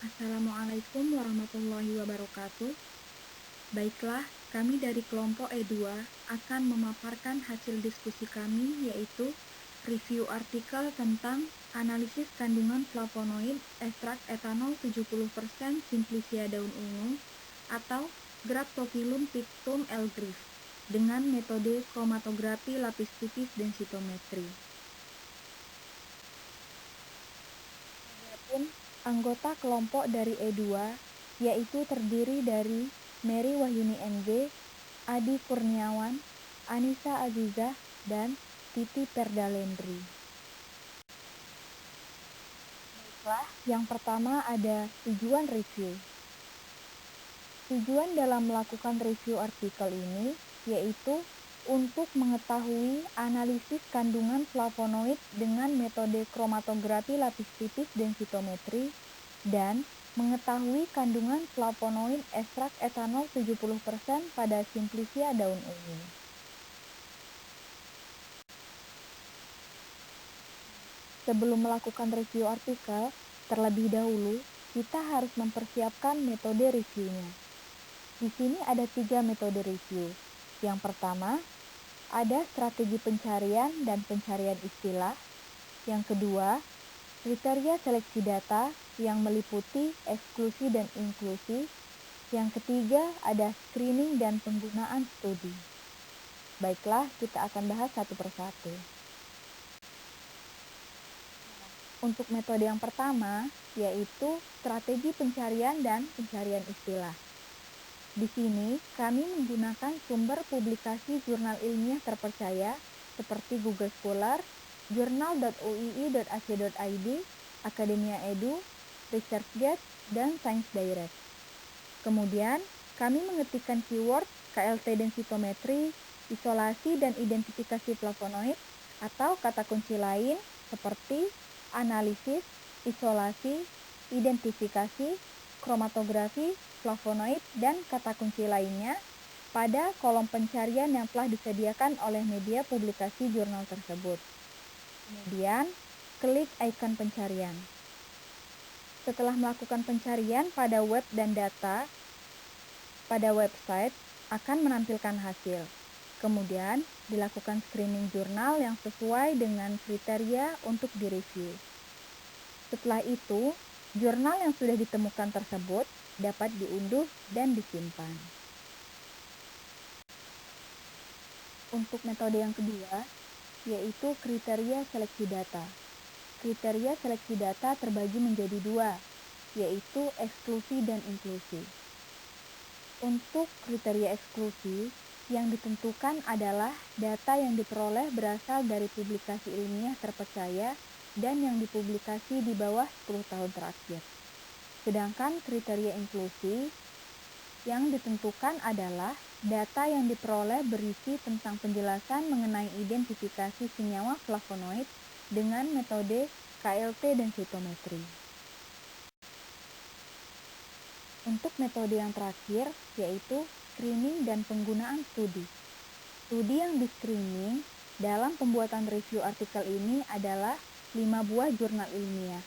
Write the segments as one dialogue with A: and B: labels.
A: Assalamualaikum warahmatullahi wabarakatuh. Baiklah, kami dari kelompok E2 akan memaparkan hasil diskusi kami, yaitu review artikel tentang analisis kandungan flavonoid ekstrak etanol 70% Simplicia daun ungu atau Graptophyllum pictum L-Grif dengan metode kromatografi lapis tipis densitometri. Adapun anggota kelompok dari E2 yaitu terdiri dari Mary Wahyuni MG, Adi Kurniawan, Anissa Azizah, dan Titi Perdalendri. Baiklah, yang pertama ada tujuan review. Tujuan dalam melakukan review artikel ini yaitu untuk mengetahui analisis kandungan flavonoid dengan metode kromatografi lapis tipis densitometri dan mengetahui kandungan flavonoid ekstrak etanol 70% pada Simplicia daun ungu. Sebelum melakukan review artikel, terlebih dahulu kita harus mempersiapkan metode reviewnya. Di sini ada 3 metode review. Yang pertama, ada strategi pencarian dan pencarian istilah. Yang kedua, kriteria seleksi data yang meliputi eksklusi dan inklusi. Yang ketiga, ada screening dan penggunaan studi. Baiklah, kita akan bahas satu persatu. Untuk metode yang pertama, yaitu strategi pencarian dan pencarian istilah. Di sini, kami menggunakan sumber publikasi jurnal ilmiah terpercaya seperti Google Scholar, journal.uii.ac.id, Academia Edu, ResearchGate, dan Science Direct. Kemudian, kami mengetikkan keyword KLT densitometri, isolasi dan identifikasi flavonoid, atau kata kunci lain seperti analisis, isolasi, identifikasi, kromatografi, flavonoid, dan kata kunci lainnya pada kolom pencarian yang telah disediakan oleh media publikasi jurnal tersebut. Kemudian, klik ikon pencarian. Setelah melakukan pencarian pada web dan data, pada website akan menampilkan hasil. Kemudian, dilakukan screening jurnal yang sesuai dengan kriteria untuk direview. Setelah itu, jurnal yang sudah ditemukan tersebut dapat diunduh dan disimpan. Untuk metode yang kedua, yaitu kriteria seleksi data. Kriteria seleksi data terbagi menjadi 2, yaitu eksklusi dan inklusi. Untuk kriteria eksklusi, yang ditentukan adalah data yang diperoleh berasal dari publikasi ilmiah terpercaya dan yang dipublikasi di bawah 10 tahun terakhir. Sedangkan kriteria inklusi yang ditentukan adalah data yang diperoleh berisi tentang penjelasan mengenai identifikasi senyawa flavonoid dengan metode KLT densitometri. Untuk metode yang terakhir, yaitu screening dan penggunaan studi. Studi yang di-screening dalam pembuatan review artikel ini adalah 5 buah jurnal ilmiah.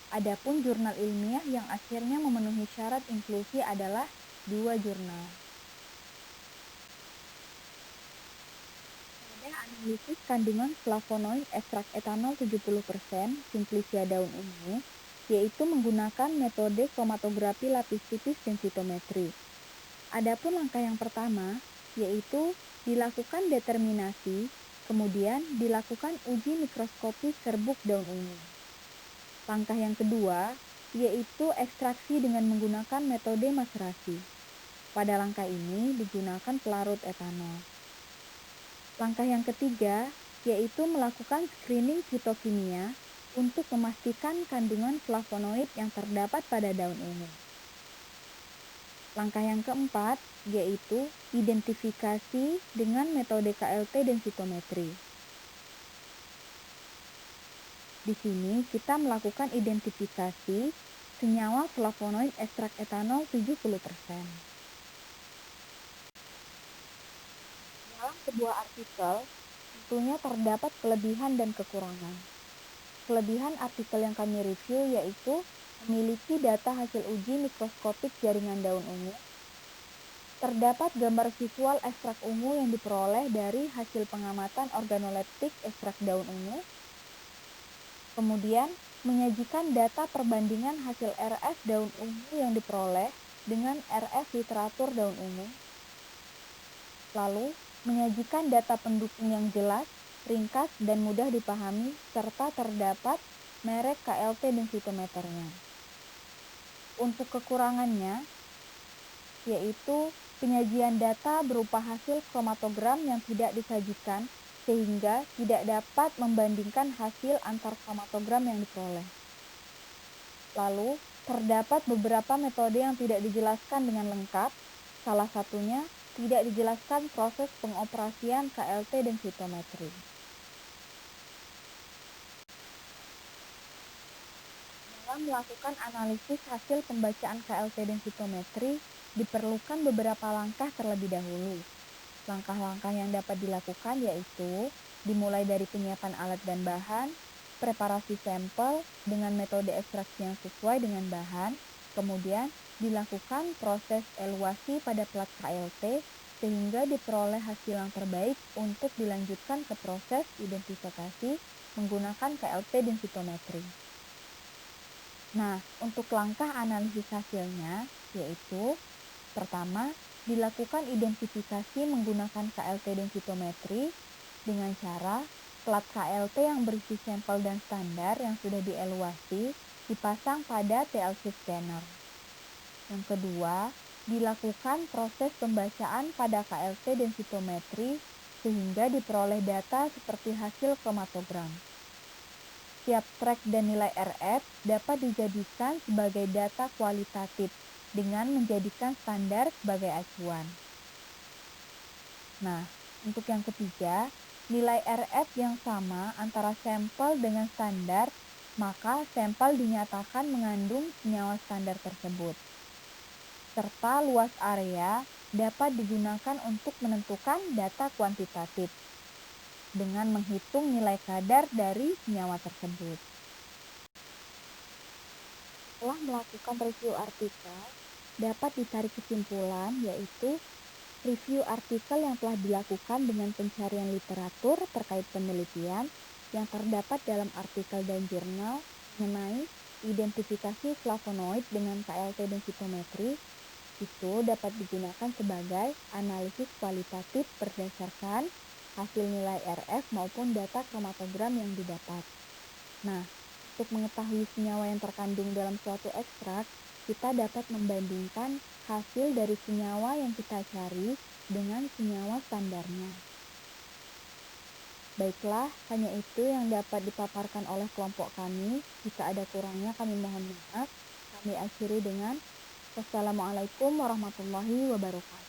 A: Adapun jurnal ilmiah yang akhirnya memenuhi syarat inklusi adalah 2 jurnal. Pada analisis kandungan flavonoid ekstrak etanol 70% Simplicia daun ungu, yaitu menggunakan metode kromatografi lapis tipis densitometri. Adapun langkah yang pertama, yaitu dilakukan determinasi, kemudian dilakukan uji mikroskopi serbuk daun ungu. Langkah yang kedua, yaitu ekstraksi dengan menggunakan metode maserasi. Pada langkah ini digunakan pelarut etanol. Langkah yang ketiga, yaitu melakukan screening fitokimia untuk memastikan kandungan flavonoid yang terdapat pada daun ungu. Langkah yang keempat, yaitu identifikasi dengan metode KLT densitometri. Di sini kita melakukan identifikasi senyawa flavonoid ekstrak etanol 70%. Dalam sebuah artikel, tentunya terdapat kelebihan dan kekurangan. Kelebihan artikel yang kami review yaitu memiliki data hasil uji mikroskopik jaringan daun ungu. Terdapat gambar visual ekstrak ungu yang diperoleh dari hasil pengamatan organoleptik ekstrak daun ungu. Kemudian, menyajikan data perbandingan hasil RF daun ungu yang diperoleh dengan RF literatur daun ungu. Lalu, menyajikan data pendukung yang jelas, ringkas, dan mudah dipahami, serta terdapat merek KLT densitometernya. Untuk kekurangannya, yaitu penyajian data berupa hasil kromatogram yang tidak disajikan, sehingga tidak dapat membandingkan hasil antar kromatogram yang diperoleh. Lalu, terdapat beberapa metode yang tidak dijelaskan dengan lengkap, salah satunya tidak dijelaskan proses pengoperasian KLT densitometri. Dalam melakukan analisis hasil pembacaan KLT densitometri, diperlukan beberapa langkah terlebih dahulu. Langkah-langkah yang dapat dilakukan yaitu dimulai dari penyiapan alat dan bahan, preparasi sampel dengan metode ekstraksi yang sesuai dengan bahan, kemudian dilakukan proses eluasi pada plat KLT sehingga diperoleh hasil yang terbaik untuk dilanjutkan ke proses identifikasi menggunakan KLT densitometri. Nah, untuk langkah analisis hasilnya yaitu pertama, dilakukan identifikasi menggunakan KLT densitometri dengan cara plat KLT yang berisi sampel dan standar yang sudah dieluasi dipasang pada TLC scanner. Yang kedua, dilakukan proses pembacaan pada KLT densitometri sehingga diperoleh data seperti hasil kromatogram. Tiap track dan nilai RF dapat dijadikan sebagai data kualitatif dengan menjadikan standar sebagai acuan. Nah, untuk yang ketiga, nilai RF yang sama antara sampel dengan standar, maka sampel dinyatakan mengandung senyawa standar tersebut. Serta luas area dapat digunakan untuk menentukan data kuantitatif dengan menghitung nilai kadar dari senyawa tersebut. Setelah melakukan review artikel, dapat ditarik kesimpulan yaitu review artikel yang telah dilakukan dengan pencarian literatur terkait penelitian yang terdapat dalam artikel dan jurnal mengenai identifikasi flavonoid dengan KLT densitometri itu dapat digunakan sebagai analisis kualitatif berdasarkan hasil nilai RF maupun data kromatogram yang didapat. Nah, untuk mengetahui senyawa yang terkandung dalam suatu ekstrak, kita dapat membandingkan hasil dari senyawa yang kita cari dengan senyawa standarnya. Baiklah, hanya itu yang dapat dipaparkan oleh kelompok kami. Jika ada kurangnya kami mohon maaf. Kami akhiri dengan Wassalamualaikum warahmatullahi wabarakatuh.